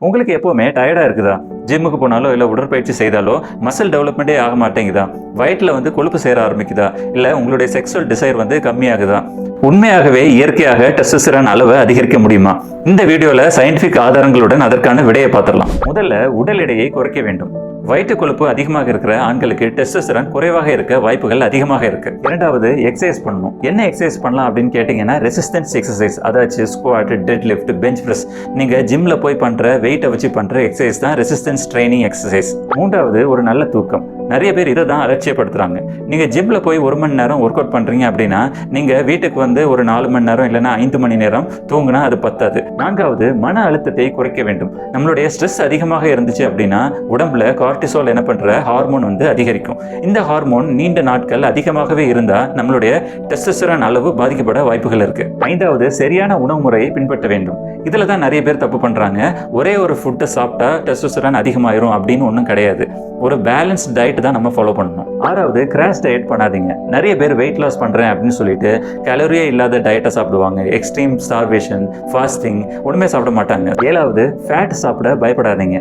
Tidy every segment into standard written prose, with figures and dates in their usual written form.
உங்களுக்கு எப்பவுமே டயர்டா இருக்குதா? ஜிம்முக்கு போனாலோ இல்ல உடற்பயிற்சி செய்தாலோ மசில் டெவலப்மெண்ட்டே ஆக மாட்டேங்குதா? வயிற்றுல கொழுப்பு சேர ஆரம்பிக்குதா? இல்ல உங்களுடைய செக்ஸுவல் டிசைர் கம்மியாகுதா? உண்மையாகவே இயற்கையாக டெஸ்டோஸ்டெரான் அளவை அதிகரிக்க முடியுமா? இந்த வீடியோல சயின்டிபிக் ஆதாரங்களுடன் அதற்கான விடையை பார்த்துடலாம். முதல்ல உடல் எடையை குறைக்க வேண்டும். வயிற்று கொழுப்பு அதிகமாக இருக்கிற ஆண்களுக்கு டெஸ்டோஸ்டெரான் குறைவாக இருக்க வாய்ப்புகள் அதிகமாக இருக்கு. இரண்டாவது, எக்ஸசைஸ் பண்ணணும். என்ன எக்ஸசைஸ் பண்ணலாம் அப்படின்னு கேட்டீங்கன்னா, ரெசிஸ்டன்ஸ் எக்ஸசைஸ், அதாச்சு squat, dead lift, bench press. நீங்க ஜிம்ல போய் பண்ற வெயிட்டை வச்சு பண்ற எக்ஸசைஸ் தான் ரெசிஸ்டன்ஸ் ட்ரைனிங் எக்ஸசைஸ். மூன்றாவது, ஒரு நல்ல தூக்கம். நிறைய பேர் இதை தான் அலட்சியப்படுத்துறாங்க. நீங்க ஜிம்ல போய் 1 மணி நேரம் ஒர்க் அவுட் பண்றீங்க அப்படின்னா நீங்க வீட்டுக்கு ஒரு 4 மணி நேரம் இல்லைன்னா 5 மணி நேரம் தூங்கினா அது பத்தாது. நான்காவது, மன அழுத்தத்தை குறைக்க வேண்டும். நம்மளுடைய ஸ்ட்ரெஸ் அதிகமாக இருந்துச்சு அப்படின்னா உடம்புல கார்டிசோல் என்ன பண்ற ஹார்மோன் அதிகரிக்கும். இந்த ஹார்மோன் நீண்ட நாட்கள் அதிகமாகவே இருந்தா நம்மளுடைய டெஸ்டோஸ்டெரான் அளவு பாதிக்கப்பட வாய்ப்புகள் இருக்கு. ஐந்தாவது, சரியான உணவு முறையை பின்பற்ற வேண்டும். இதுல தான் நிறைய பேர் தப்பு பண்றாங்க. ஒரே ஒரு ஃபுட்டை சாப்பிட்டா டெஸ்டோஸ்டெரான் அதிகமாயிரும் அப்படின்னு ஒன்றும் கிடையாது. ஒரு பேலன்ஸ் டயட் தான் நம்ம ஃபாலோ பண்ணணும். ஆறாவது, கிராஷ் டயட் பண்ணாதீங்க. நிறைய பேர் வெயிட் லாஸ் பண்றேன் அப்படின்னு சொல்லிட்டு கலோரியே இல்லாத டயட்டை சாப்பிடுவாங்க. எக்ஸ்ட்ரீம் ஸ்டார்வேஷன், ஃபாஸ்டிங், ஒண்ணுமே சாப்பிட மாட்டாங்க. ஏழாவது, ஃபேட் சாப்பிட பயப்படாதீங்க.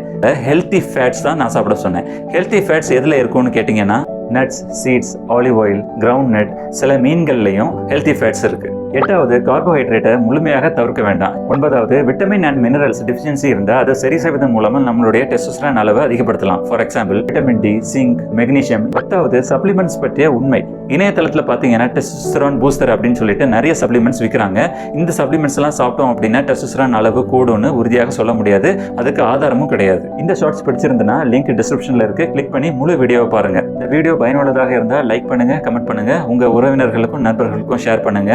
ஹெல்த்தி ஃபேட்ஸ் தான் நான் சாப்பிட சொன்னேன். ஹெல்த்தி ஃபேட்ஸ் எதுல இருக்கும்னு கேட்டீங்கன்னா nuts, seeds, olive oil, groundnut, சில மீன்கள்லையும் ஹெல்த்தி ஃபேட்ஸ் இருக்கு. எட்டாவது, கார்போஹைட்ரேட்டை முழுமையாக தவிர்க்க வேண்டாம். ஒன்பதாவது, விட்டமின் அண்ட் மினரல்ஸ் டிஃபிஷியன்சி இருந்தால் அதை சரி செய்வதன் மூலமா நம்மளுடைய டெஸ்டோஸ்டெரான் அளவை அதிகப்படுத்தலாம். For example vitamin D, zinc, magnesium. பத்தாவது, சப்ளிமெண்ட்ஸ் பற்றிய உண்மை. இணையதளத்தில் பார்த்தீங்கன்னா டெஸ்டோஸ்டெரான் பூஸ்டர் அப்படின்னு சொல்லிட்டு நிறைய சப்ளிமெண்ட்ஸ் விற்கிறாங்க. இந்த சப்ளிமெண்ட்ஸ் எல்லாம் சாப்பிட்டோம் அப்படின்னா டெஸ்டோஸ்டெரான் அளவு கூடும்னு உறுதியாக சொல்ல முடியாது. அதுக்கு ஆதாரமும் கிடையாது. இந்த ஷார்ட்ஸ் பிடிச்சிருந்தனா லிங்க் டிஸ்கிரிப்ஷன்ல இருக்கு, கிளிக் பண்ணி முழு வீடியோவை பாருங்க. இந்த வீடியோ பயனுள்ளதாக இருந்தால் லைக் பண்ணுங்க, கமெண்ட் பண்ணுங்க, உங்க உறவினர்களுக்கும் நண்பர்களுக்கும் ஷேர் பண்ணுங்க.